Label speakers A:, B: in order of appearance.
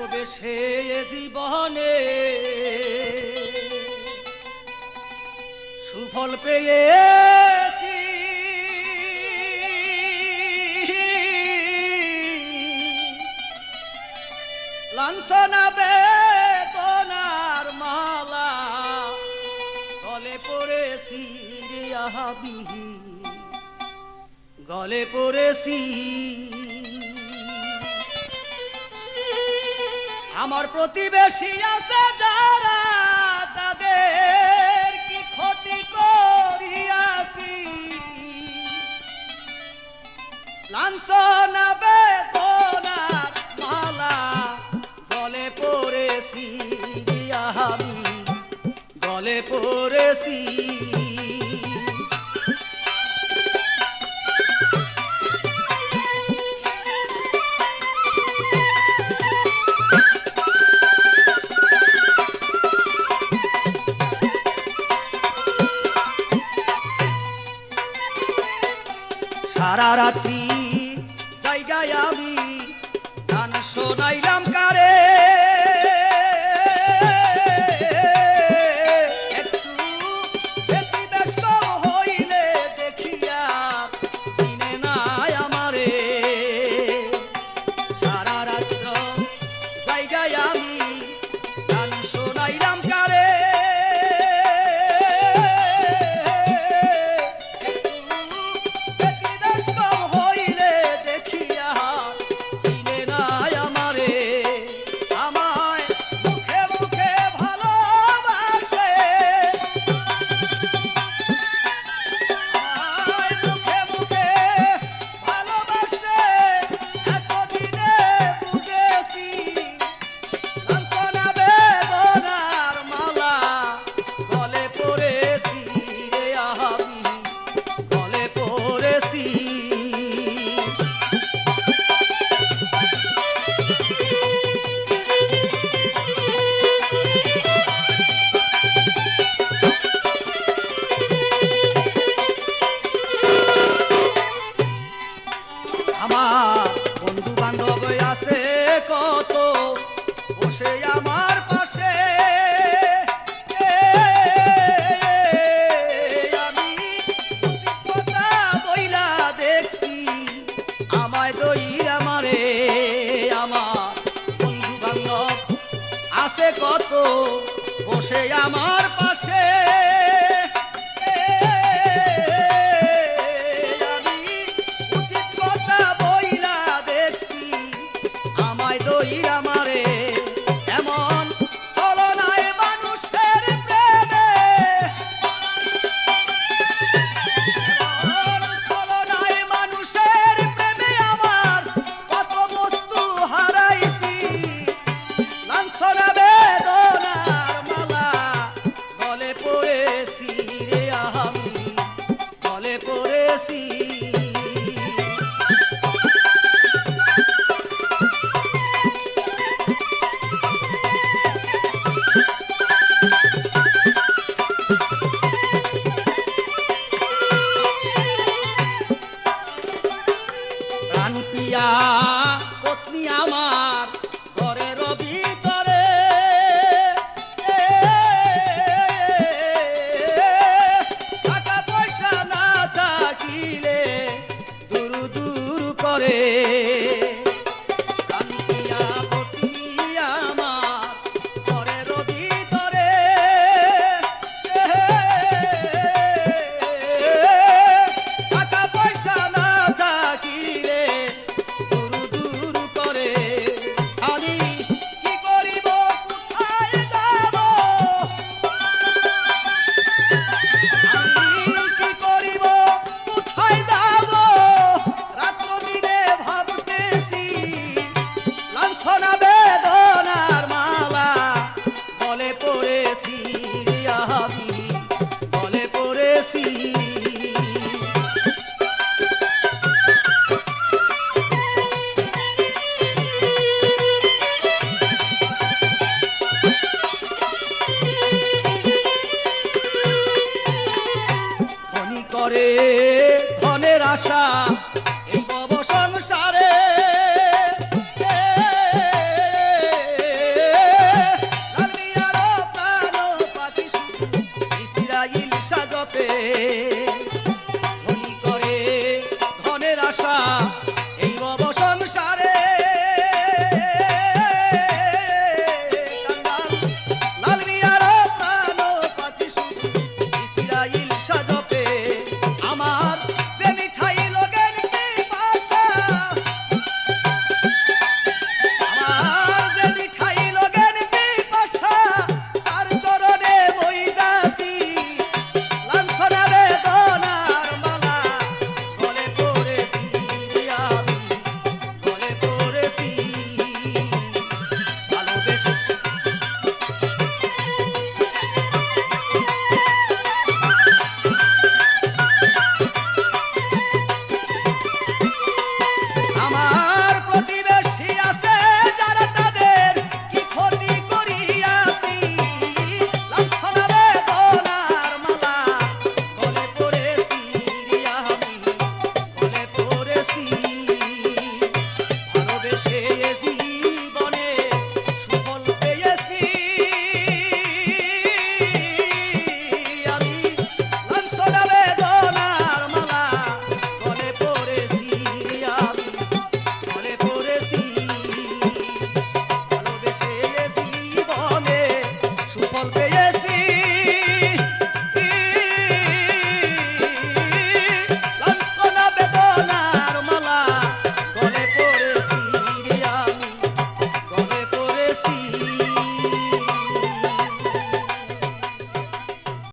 A: ভালোবেসে জীবনে সুফল পেয়েছি, লাঞ্ছনা বেদনার মালা গলে পড়েছি রে আহাবি, গলে পড়েছি। আমার প্রতিবেশী আছে যারা, তাদের কি ক্ষতি করিয়াছি, লাঞ্ছনা বেদনার মালা গলে পড়েছি আমি, গলে পড়েছি। সারা রাত্রি জায়গায় আমি গান শোনাইলাম কারে, একটু ব্যতিব্যস্ত হইলে দেখিয়া চিনে নাই আমারে। সারা রাত্র জায়গায় আমি গান শোনাইলাম কারে, আমার বন্ধু বান্ধব আছে কত বসে আমার পাশে, আমি কথা বইলা দেখছি আমায় দইরা মারে। আমার বন্ধু বান্ধব আছে কত বসে আমার পাশে, দইরা মারে।